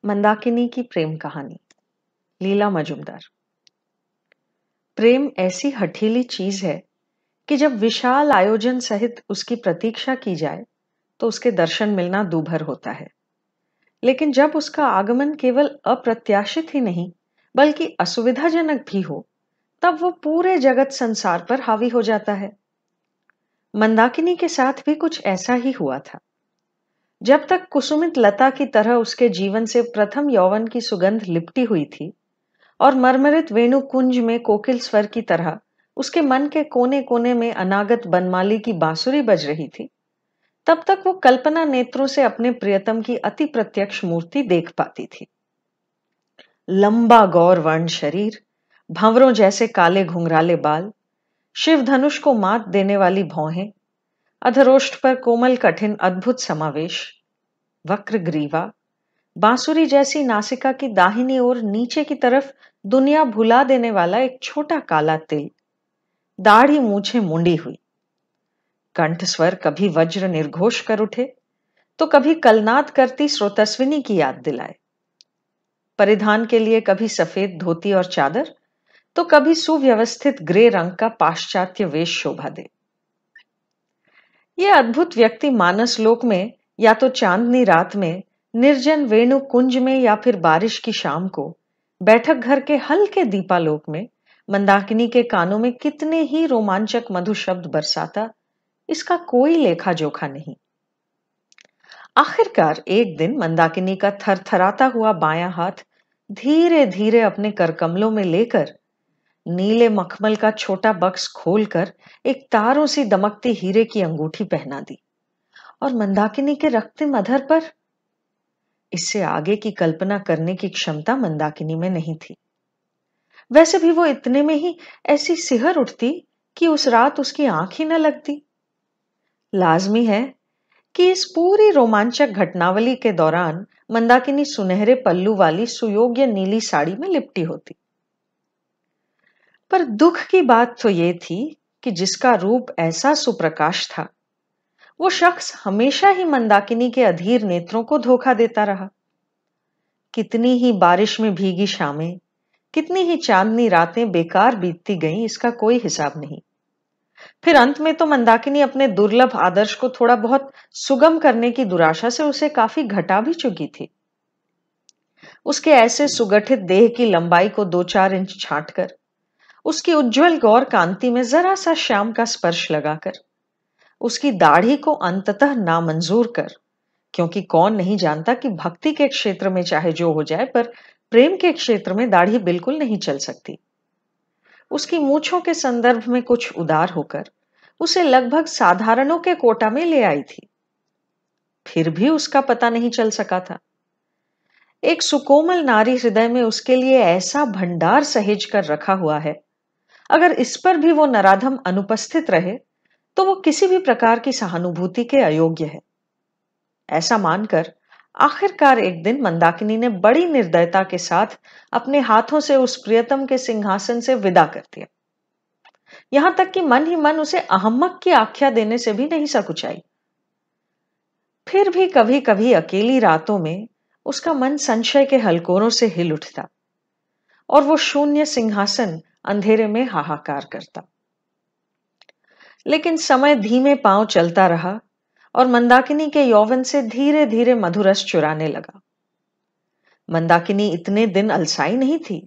मंदाकिनी की प्रेम कहानी। लीला मजुमदार। प्रेम ऐसी हठीली चीज है कि जब विशाल आयोजन सहित उसकी प्रतीक्षा की जाए तो उसके दर्शन मिलना दूभर होता है, लेकिन जब उसका आगमन केवल अप्रत्याशित ही नहीं बल्कि असुविधाजनक भी हो, तब वो पूरे जगत संसार पर हावी हो जाता है। मंदाकिनी के साथ भी कुछ ऐसा ही हुआ था। जब तक कुसुमित लता की तरह उसके जीवन से प्रथम यौवन की सुगंध लिपटी हुई थी और मरमरित वेणु कुंज में कोकिल स्वर की तरह उसके मन के कोने कोने में अनागत बनमाली की बांसुरी बज रही थी, तब तक वो कल्पना नेत्रों से अपने प्रियतम की अति प्रत्यक्ष मूर्ति देख पाती थी। लंबा गौर वर्ण शरीर, भंवरों जैसे काले घुंघराले बाल, शिव धनुष को मात देने वाली भौहें, अधरोष्ठ पर कोमल कठिन अद्भुत समावेश, वक्र ग्रीवा, बांसुरी जैसी नासिका की दाहिनी ओर नीचे की तरफ दुनिया भुला देने वाला एक छोटा काला तिल, दाढ़ी मूछें मुंडी हुई, कंठ स्वर कभी वज्र निर्घोष कर उठे तो कभी कलनाद करती स्रोतस्विनी की याद दिलाए। परिधान के लिए कभी सफेद धोती और चादर तो कभी सुव्यवस्थित ग्रे रंग का पाश्चात्य वेश शोभा दे। यह अद्भुत व्यक्ति मानस लोक में या तो चांदनी रात में निर्जन वेणु कुंज में या फिर बारिश की शाम को बैठक घर के हल्के दीपालोक में मंदाकिनी के कानों में कितने ही रोमांचक मधु शब्द बरसाता, इसका कोई लेखा जोखा नहीं। आखिरकार एक दिन मंदाकिनी का थरथराता हुआ बायां हाथ धीरे धीरे अपने करकमलों में लेकर नीले मखमल का छोटा बक्स खोलकर एक तारों सी दमकती हीरे की अंगूठी पहना दी और मंदाकिनी के रक्तिम अधर पर। इससे आगे की कल्पना करने की क्षमता मंदाकिनी में नहीं थी। वैसे भी वो इतने में ही ऐसी सिहर उठती कि उस रात उसकी आंख ही न लगती। लाजमी है कि इस पूरी रोमांचक घटनावली के दौरान मंदाकिनी सुनहरे पल्लू वाली सुयोग्य नीली साड़ी में लिपटी होती। पर दुख की बात तो ये थी कि जिसका रूप ऐसा सुप्रकाश था, वो शख्स हमेशा ही मंदाकिनी के अधीर नेत्रों को धोखा देता रहा। कितनी ही बारिश में भीगी शामें, कितनी ही चांदनी रातें बेकार बीतती गईं, इसका कोई हिसाब नहीं। फिर अंत में तो मंदाकिनी अपने दुर्लभ आदर्श को थोड़ा बहुत सुगम करने की दुराशा से उसे काफी घटा भी चुकी थी। उसके ऐसे सुगठित देह की लंबाई को 2-4 इंच छांटकर, उसकी उज्जवल गौर कांति में जरा सा श्याम का स्पर्श लगाकर, उसकी दाढ़ी को अंततः नामंजूर कर, क्योंकि कौन नहीं जानता कि भक्ति के क्षेत्र में चाहे जो हो जाए पर प्रेम के क्षेत्र में दाढ़ी बिल्कुल नहीं चल सकती। उसकी मूछों के संदर्भ में कुछ उदार होकर उसे लगभग साधारणों के कोटा में ले आई थी। फिर भी उसका पता नहीं चल सका था। एक सुकोमल नारी हृदय में उसके लिए ऐसा भंडार सहेज कर रखा हुआ है, अगर इस पर भी वो नराधम अनुपस्थित रहे तो वो किसी भी प्रकार की सहानुभूति के अयोग्य है। ऐसा मानकर आखिरकार एक दिन मंदाकिनी ने बड़ी निर्दयता के साथ अपने हाथों से उस प्रियतम के सिंहासन से विदा कर दिया। यहां तक कि मन ही मन उसे अहम्मक की आख्या देने से भी नहीं सकुचाई। फिर भी कभी कभी अकेली रातों में उसका मन संशय के हलकोरों से हिल उठता और वो शून्य सिंहासन अंधेरे में हाहाकार करता। लेकिन समय धीमे पांव चलता रहा और मंदाकिनी के यौवन से धीरे धीरे मधुरस चुराने लगा। मंदाकिनी इतने दिन अलसाई नहीं थी।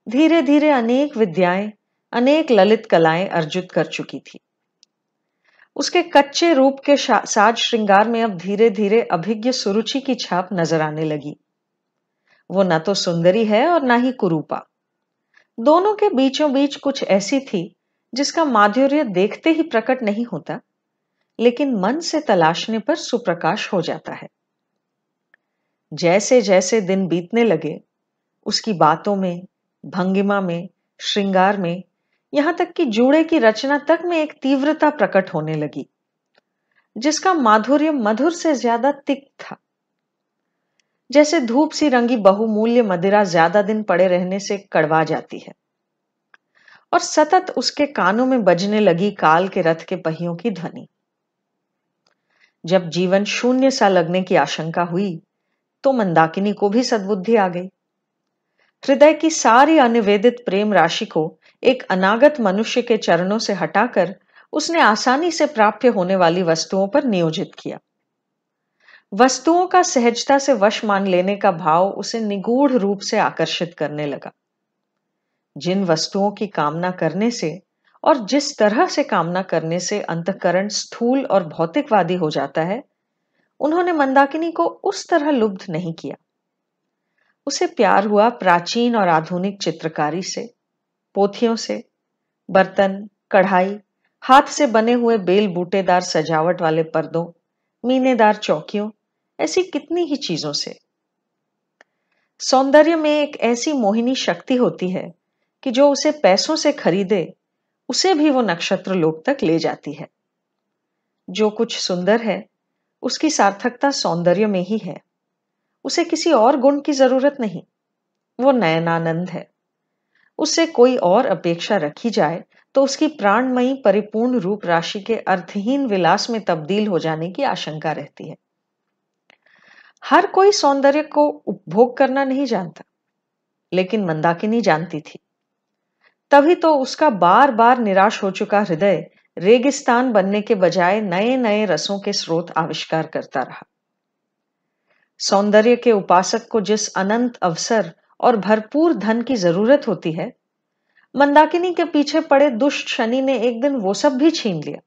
धीरे धीरे अनेक विद्याएं, अनेक ललित कलाएं अर्जित कर चुकी थी। उसके कच्चे रूप के साज श्रृंगार में अब धीरे धीरे अभिज्ञ सुरुचि की छाप नजर आने लगी। वो न तो सुंदरी है और न ही कुरूपा। दोनों के बीचों बीच कुछ ऐसी थी जिसका माधुर्य देखते ही प्रकट नहीं होता, लेकिन मन से तलाशने पर सुप्रकाश हो जाता है। जैसे जैसे दिन बीतने लगे, उसकी बातों में, भंगिमा में, श्रृंगार में, यहां तक कि जूड़े की रचना तक में एक तीव्रता प्रकट होने लगी, जिसका माधुर्य मधुर से ज्यादा तिक्त था। जैसे धूप सी रंगी बहुमूल्य मदिरा ज्यादा दिन पड़े रहने से कड़वा जाती है। और सतत उसके कानों में बजने लगी काल के रथ के पहियों की ध्वनि। जब जीवन शून्य सा लगने की आशंका हुई, तो मंदाकिनी को भी सद्बुद्धि आ गई। हृदय की सारी अनिवेदित प्रेम राशि को एक अनागत मनुष्य के चरणों से हटाकर उसने आसानी से प्राप्य होने वाली वस्तुओं पर नियोजित किया। वस्तुओं का सहजता से वश मान लेने का भाव उसे निगूढ़ रूप से आकर्षित करने लगा। जिन वस्तुओं की कामना करने से और जिस तरह से कामना करने से अंतःकरण स्थूल और भौतिकवादी हो जाता है, उन्होंने मंदाकिनी को उस तरह लुब्ध नहीं किया। उसे प्यार हुआ प्राचीन और आधुनिक चित्रकारी से, पोथियों से, बर्तन, कढ़ाई, हाथ से बने हुए बेल बूटेदार सजावट वाले पर्दों, मीनेदार चौकियों, ऐसी कितनी ही चीजों से। सौंदर्य में एक ऐसी मोहिनी शक्ति होती है कि जो उसे पैसों से खरीदे, उसे भी वो नक्षत्र लोक तक ले जाती है। जो कुछ सुंदर है, उसकी सार्थकता सौंदर्य में ही है। उसे किसी और गुण की जरूरत नहीं। वो नयनानंद है। उससे कोई और अपेक्षा रखी जाए तो उसकी प्राणमयी परिपूर्ण रूप राशि के अर्थहीन विलास में तब्दील हो जाने की आशंका रहती है। हर कोई सौंदर्य को उपभोग करना नहीं जानता, लेकिन मंदाकिनी जानती थी। तभी तो उसका बार बार निराश हो चुका हृदय रेगिस्तान बनने के बजाय नए नए रसों के स्रोत आविष्कार करता रहा। सौंदर्य के उपासक को जिस अनंत अवसर और भरपूर धन की जरूरत होती है, मंदाकिनी के पीछे पड़े दुष्ट शनि ने एक दिन वो सब भी छीन लिया।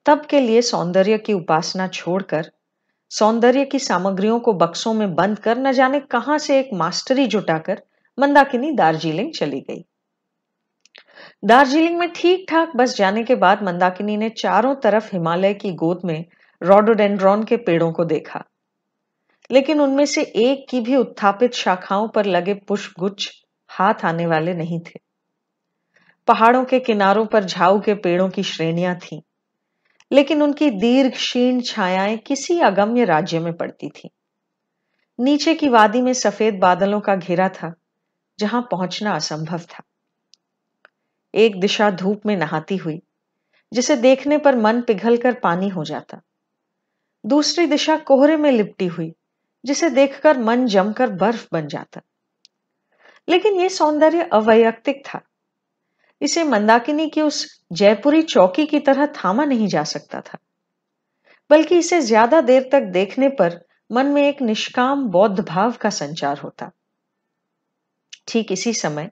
तब के लिए सौंदर्य की उपासना छोड़कर सौंदर्य की सामग्रियों को बक्सों में बंद कर न जाने कहां से एक मास्टरी जुटाकर मंदाकिनी दार्जिलिंग चली गई। दार्जिलिंग में ठीक ठाक बस जाने के बाद मंदाकिनी ने चारों तरफ हिमालय की गोद में रोडोडेंड्रॉन के पेड़ों को देखा, लेकिन उनमें से एक की भी उत्थापित शाखाओं पर लगे पुष्पगुच्छ हाथ आने वाले नहीं थे। पहाड़ों के किनारों पर झाऊ के पेड़ों की श्रेणियां थीं, लेकिन उनकी दीर्घ क्षीण छायाएं किसी अगम्य राज्य में पड़ती थीं। नीचे की वादी में सफेद बादलों का घेरा था, जहां पहुंचना असंभव था। एक दिशा धूप में नहाती हुई, जिसे देखने पर मन पिघलकर पानी हो जाता। दूसरी दिशा कोहरे में लिपटी हुई, जिसे देखकर मन जमकर बर्फ बन जाता। लेकिन यह सौंदर्य अवैयक्तिक था। इसे मंदाकिनी की उस जयपुरी चौकी की तरह थामा नहीं जा सकता था, बल्कि इसे ज्यादा देर तक देखने पर मन में एक निष्काम बौद्ध भाव का संचार होता। ठीक इसी समय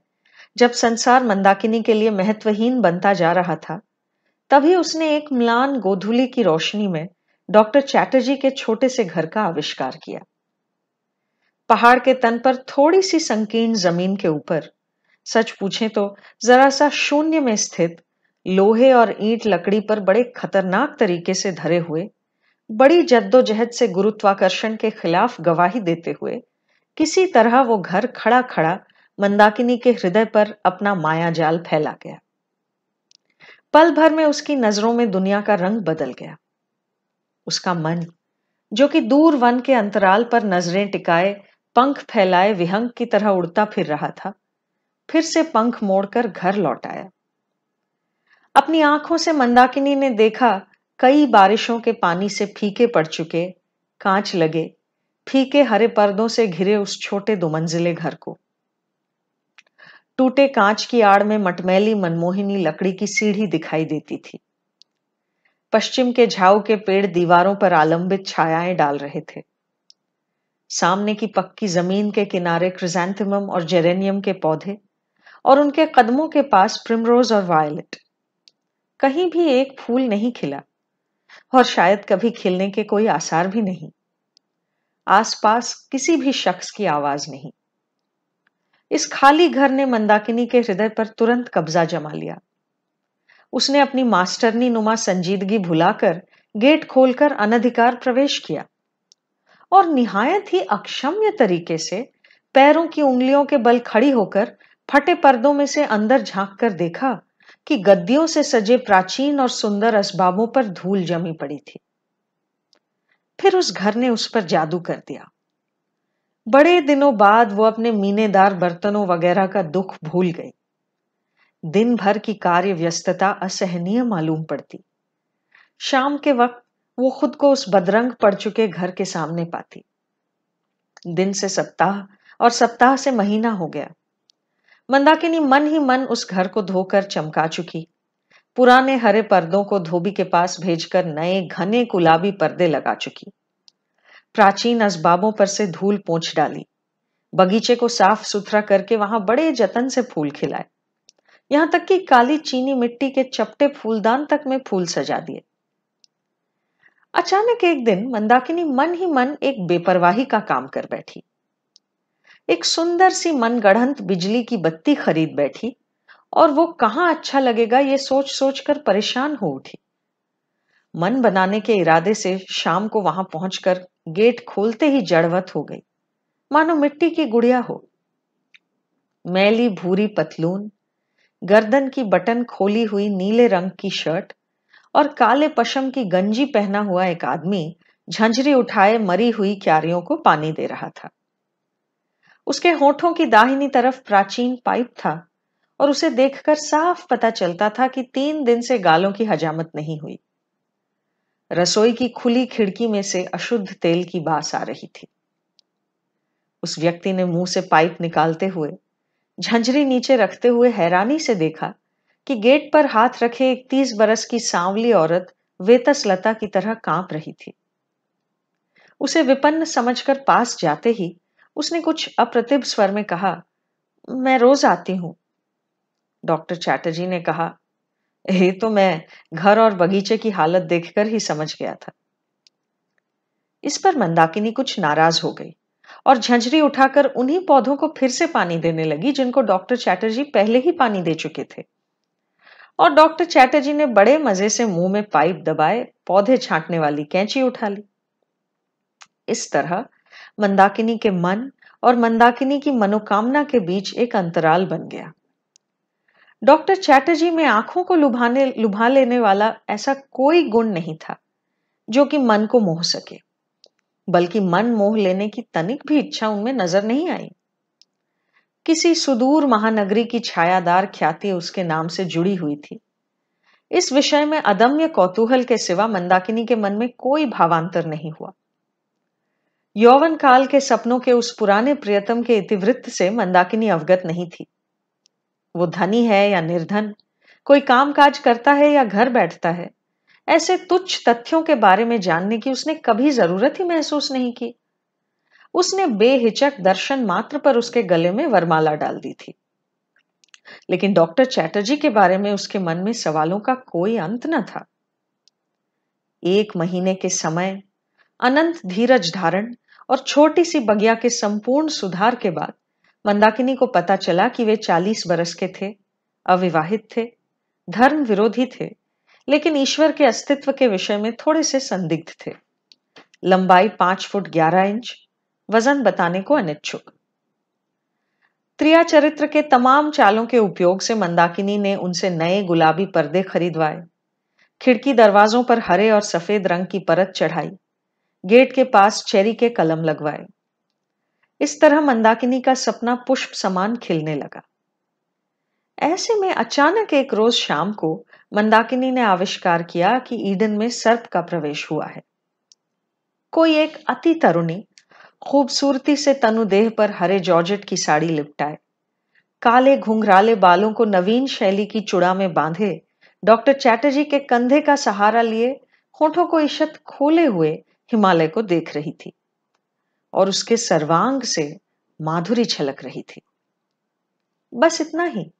जब संसार मंदाकिनी के लिए महत्वहीन बनता जा रहा था, तभी उसने एक म्लान गोधूली की रोशनी में डॉक्टर चैटर्जी के छोटे से घर का आविष्कार किया। पहाड़ के तन पर थोड़ी सी संकीर्ण जमीन के ऊपर, सच पूछें तो जरा सा शून्य में स्थित, लोहे और ईंट लकड़ी पर बड़े खतरनाक तरीके से धरे हुए, बड़ी जद्दोजहद से गुरुत्वाकर्षण के खिलाफ गवाही देते हुए, किसी तरह वो घर खड़ा खड़ा मंदाकिनी के हृदय पर अपना माया जाल फैला गया। पल भर में उसकी नजरों में दुनिया का रंग बदल गया। उसका मन, जो कि दूर वन के अंतराल पर नजरें टिकाए पंख फैलाए विहंग की तरह उड़ता फिर रहा था, फिर से पंख मोड़कर घर लौट आया। अपनी आंखों से मंदाकिनी ने देखा कई बारिशों के पानी से फीके पड़ चुके, कांच लगे, फीके हरे पर्दों से घिरे उस छोटे दुमंजिले घर को। टूटे कांच की आड़ में मटमैली मनमोहिनी लकड़ी की सीढ़ी दिखाई देती थी। पश्चिम के झाऊ के पेड़ दीवारों पर आलंबित छायाएं डाल रहे थे। सामने की पक्की जमीन के किनारे क्रिसैंथेमम और जेरेनियम के पौधे, और उनके कदमों के पास प्रिमरोज और वायलेट। कहीं भी एक फूल नहीं खिला, और शायद कभी खिलने के कोई आसार भी नहीं। आसपास किसी भी शख्स की आवाज नहीं। इस खाली घर ने मंदाकिनी के हृदय पर तुरंत कब्जा जमा लिया। उसने अपनी मास्टरनी नुमा संजीदगी भुलाकर गेट खोलकर अनधिकार प्रवेश किया, और निहायत ही अक्षम्य तरीके से पैरों की उंगलियों के बल खड़ी होकर फटे पर्दों में से अंदर झांक कर देखा कि गद्दियों से सजे प्राचीन और सुंदर असबाबों पर धूल जमी पड़ी थी। फिर उस घर ने उस पर जादू कर दिया। बड़े दिनों बाद वो अपने मीनेदार बर्तनों वगैरह का दुख भूल गई। दिन भर की कार्य व्यस्तता असहनीय मालूम पड़ती। शाम के वक्त वो खुद को उस बदरंग पड़ चुके घर के सामने पाती। दिन से सप्ताह और सप्ताह से महीना हो गया। मंदाकिनी मन ही मन उस घर को धोकर चमका चुकी, पुराने हरे पर्दों को धोबी के पास भेजकर नए घने गुलाबी पर्दे लगा चुकी, प्राचीन असबाबों पर से धूल पोंछ डाली, बगीचे को साफ सुथरा करके वहां बड़े जतन से फूल खिलाए, यहां तक कि काली चीनी मिट्टी के चपटे फूलदान तक में फूल सजा दिए। अचानक एक दिन मंदाकिनी मन ही मन एक बेपरवाही का काम कर बैठी। एक सुंदर सी मनगढ़ंत बिजली की बत्ती खरीद बैठी और वो कहां अच्छा लगेगा ये सोच सोच कर परेशान हो उठी। मन बनाने के इरादे से शाम को वहां पहुंचकर गेट खोलते ही जड़वत हो गई, मानो मिट्टी की गुड़िया हो। मैली भूरी पतलून, गर्दन की बटन खोली हुई नीले रंग की शर्ट और काले पशम की गंजी पहना हुआ एक आदमी झंझरी उठाए मरी हुई क्यारियों को पानी दे रहा था। उसके होठों की दाहिनी तरफ प्राचीन पाइप था और उसे देखकर साफ पता चलता था कि 3 दिन से गालों की हजामत नहीं हुई। रसोई की खुली खिड़की में से अशुद्ध तेल की बास आ रही थी। उस व्यक्ति ने मुंह से पाइप निकालते हुए, झंझरी नीचे रखते हुए हैरानी से देखा कि गेट पर हाथ रखे एक 30 बरस की सांवली औरत वेतस लता की तरह कांप रही थी। उसे विपन्न समझकर पास जाते ही उसने कुछ अप्रतिभ स्वर में कहा, मैं रोज आती हूं। डॉक्टर चैटर्जी ने कहा, ये तो मैं घर और बगीचे की हालत देखकर ही समझ गया था। इस पर मंदाकिनी कुछ नाराज हो गई और झंझरी उठाकर उन्हीं पौधों को फिर से पानी देने लगी जिनको डॉक्टर चैटर्जी पहले ही पानी दे चुके थे। और डॉक्टर चैटर्जी ने बड़े मजे से मुंह में पाइप दबाए पौधे छांटने वाली कैंची उठा ली। इस तरह मंदाकिनी के मन और मंदाकिनी की मनोकामना के बीच एक अंतराल बन गया। डॉक्टर चैटर्जी में आंखों को लुभा लेने वाला ऐसा कोई गुण नहीं था जो कि मन को मोह सके, बल्कि मन मोह लेने की तनिक भी इच्छा उनमें नजर नहीं आई। किसी सुदूर महानगरी की छायादार ख्याति उसके नाम से जुड़ी हुई थी। इस विषय में अदम्य कौतूहल के सिवा मंदाकिनी के मन में कोई भावांतर नहीं हुआ। यौवन काल के सपनों के उस पुराने प्रियतम के इतिवृत्त से मंदाकिनी अवगत नहीं थी। वो धनी है या निर्धन, कोई काम काज करता है या घर बैठता है, ऐसे तुच्छ तथ्यों के बारे में जानने की उसने कभी जरूरत ही महसूस नहीं की। उसने बेहिचक दर्शन मात्र पर उसके गले में वरमाला डाल दी थी। लेकिन डॉक्टर चैटर्जी के बारे में उसके मन में सवालों का कोई अंत न था। 1 महीने के समय, अनंत धीरज धारण और छोटी सी बगिया के संपूर्ण सुधार के बाद मंदाकिनी को पता चला कि वे 40 बरस के थे, अविवाहित थे, धर्म विरोधी थे, लेकिन ईश्वर के अस्तित्व के विषय में थोड़े से संदिग्ध थे। लंबाई 5 फुट 11 इंच, वजन बताने को अनिच्छुक। त्रिया चरित्र के तमाम चालों के उपयोग से मंदाकिनी ने उनसे नए गुलाबी पर्दे खरीदवाए, खिड़की दरवाजों पर हरे और सफेद रंग की परत चढ़ाई, गेट के पास चेरी के कलम लगवाए। इस तरह मंदाकिनी का सपना पुष्प समान खिलने लगा। ऐसे में अचानक एक रोज शाम को मंदाकिनी ने आविष्कार किया कि ईडन में सर्प का प्रवेश हुआ है। कोई एक अति तरुणी खूबसूरती से तनुदेह पर हरे जॉर्जेट की साड़ी लिपटाए, काले घुंघराले बालों को नवीन शैली की चुड़ा में बांधे, डॉक्टर चैटर्जी के कंधे का सहारा लिए होठों को ईषत खोले हुए हिमालय को देख रही थी और उसके सर्वांग से माधुरी छलक रही थी। बस इतना ही।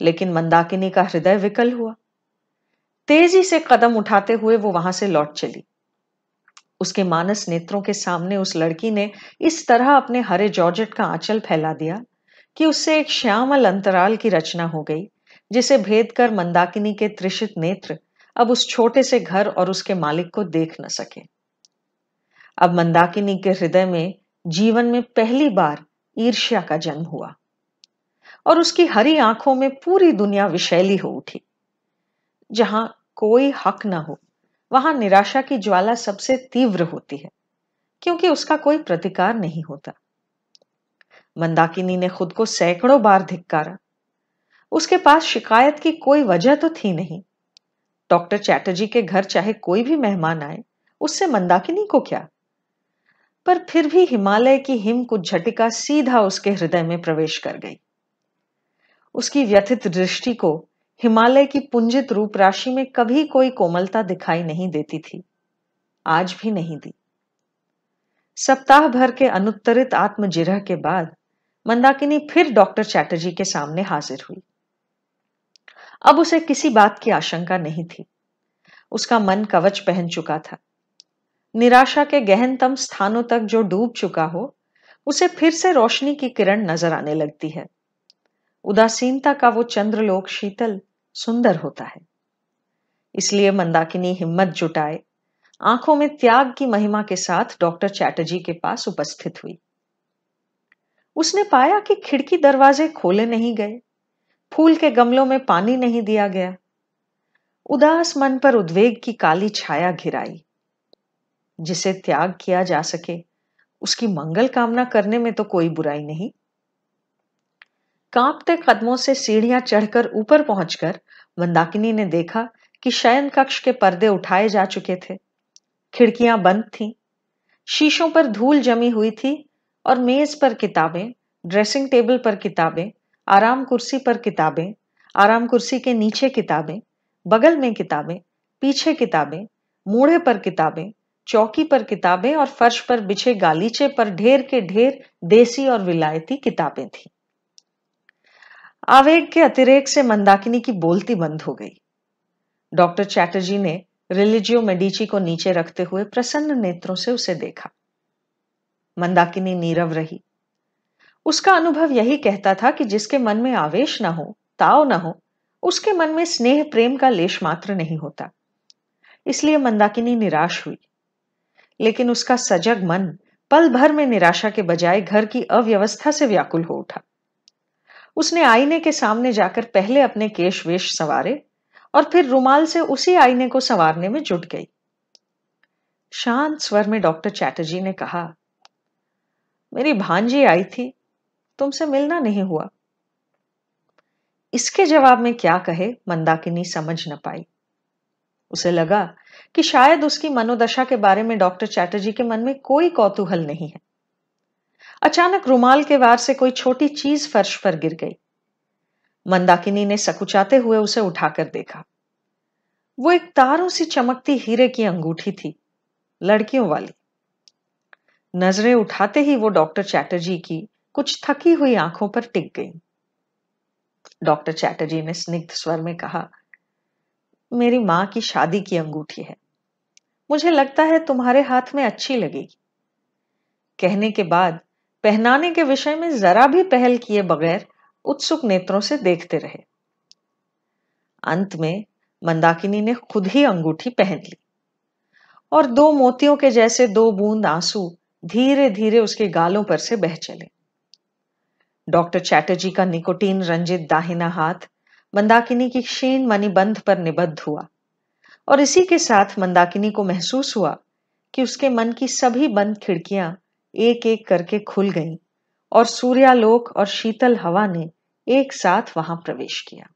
लेकिन मंदाकिनी का हृदय विकल हुआ। तेजी से कदम उठाते हुए वो वहां से लौट चली। उसके मानस नेत्रों के सामने उस लड़की ने इस तरह अपने हरे जॉर्जेट का आंचल फैला दिया कि उससे एक श्यामल अंतराल की रचना हो गई, जिसे भेद कर मंदाकिनी के त्रिषित नेत्र अब उस छोटे से घर और उसके मालिक को देख न सके। अब मंदाकिनी के हृदय में जीवन में पहली बार ईर्ष्या का जन्म हुआ और उसकी हरी आंखों में पूरी दुनिया विषैली हो उठी। जहां कोई हक न हो, वहां निराशा की ज्वाला सबसे तीव्र होती है, क्योंकि उसका कोई प्रतिकार नहीं होता। मंदाकिनी ने खुद को सैकड़ों बार धिक्कारा। उसके पास शिकायत की कोई वजह तो थी नहीं। डॉक्टर चैटर्जी के घर चाहे कोई भी मेहमान आए, उससे मंदाकिनी को क्या? पर फिर भी हिमालय की हिम कुछ झटिका सीधा उसके हृदय में प्रवेश कर गई। उसकी व्यथित दृष्टि को हिमालय की पुंजित रूप राशि में कभी कोई कोमलता दिखाई नहीं देती थी, आज भी नहीं दी। सप्ताह भर के अनुत्तरित आत्मजिरह के बाद मंदाकिनी फिर डॉक्टर चैटर्जी के सामने हाजिर हुई। अब उसे किसी बात की आशंका नहीं थी। उसका मन कवच पहन चुका था। निराशा के गहनतम स्थानों तक जो डूब चुका हो, उसे फिर से रोशनी की किरण नजर आने लगती है। उदासीनता का वो चंद्रलोक शीतल सुंदर होता है। इसलिए मंदाकिनी हिम्मत जुटाए आंखों में त्याग की महिमा के साथ डॉक्टर चैटर्जी के पास उपस्थित हुई। उसने पाया कि खिड़की दरवाजे खोले नहीं गए, फूल के गमलों में पानी नहीं दिया गया। उदास मन पर उद्वेग की काली छाया घिराई। जिसे त्याग किया जा सके, उसकी मंगल कामना करने में तो कोई बुराई नहीं। कांपते कदमों से सीढ़ियां चढ़कर ऊपर पहुंचकर मंदाकिनी ने देखा कि शयन कक्ष के पर्दे उठाए जा चुके थे। खिड़कियां बंद थीं, शीशों पर धूल जमी हुई थी और मेज पर किताबें, ड्रेसिंग टेबल पर किताबें, आराम कुर्सी पर किताबें, आराम कुर्सी के नीचे किताबें, बगल में किताबें, पीछे किताबें, मूढ़े पर किताबें, चौकी पर किताबें और फर्श पर बिछे गालीचे पर ढेर के ढेर देसी और विलायती किताबें थीं। आवेग के अतिरेक से मंदाकिनी की बोलती बंद हो गई। डॉक्टर चैटर्जी ने रिलिजियो मेडिची को नीचे रखते हुए प्रसन्न नेत्रों से उसे देखा। मंदाकिनी नीरव रही। उसका अनुभव यही कहता था कि जिसके मन में आवेश न हो, ताव न हो, उसके मन में स्नेह प्रेम का लेश मात्र नहीं होता। इसलिए मंदाकिनी निराश हुई। लेकिन उसका सजग मन पल भर में निराशा के बजाय घर की अव्यवस्था से व्याकुल हो उठा। उसने आईने के सामने जाकर पहले अपने केश वेश संवारे और फिर रुमाल से उसी आईने को संवारने में जुट गई। शांत स्वर में डॉक्टर चैटर्जी ने कहा, मेरी भांजी आई थी, तुमसे मिलना नहीं हुआ। इसके जवाब में क्या कहे मंदाकिनी समझ न पाई। उसे लगा कि शायद उसकी मनोदशा के बारे में डॉक्टर चैटर्जी के मन में कोई कौतूहल नहीं है। अचानक रुमाल के वार से कोई छोटी चीज फर्श पर गिर गई। मंदाकिनी ने सकुचाते हुए उसे उठाकर देखा। वो एक तारों सी चमकती हीरे की अंगूठी थी, लड़कियों वाली। नजरें उठाते ही वो डॉक्टर चैटर्जी की कुछ थकी हुई आंखों पर टिक गई। डॉक्टर चैटर्जी ने स्निग्ध स्वर में कहा, मेरी मां की शादी की अंगूठी है, मुझे लगता है तुम्हारे हाथ में अच्छी लगेगी। कहने के बाद पहनाने के विषय में जरा भी पहल किए बगैर उत्सुक नेत्रों से देखते रहे। अंत में मंदाकिनी ने खुद ही अंगूठी पहन ली और दो मोतियों के जैसे दो बूंद आंसू धीरे धीरे उसके गालों पर से बह चले। डॉक्टर चैटर्जी का निकोटीन रंजित दाहिना हाथ मंदाकिनी की क्षीण मणिबंध पर निबद्ध हुआ और इसी के साथ मंदाकिनी को महसूस हुआ कि उसके मन की सभी बंद खिड़कियां एक एक करके खुल गईं और सूर्यालोक और शीतल हवा ने एक साथ वहां प्रवेश किया।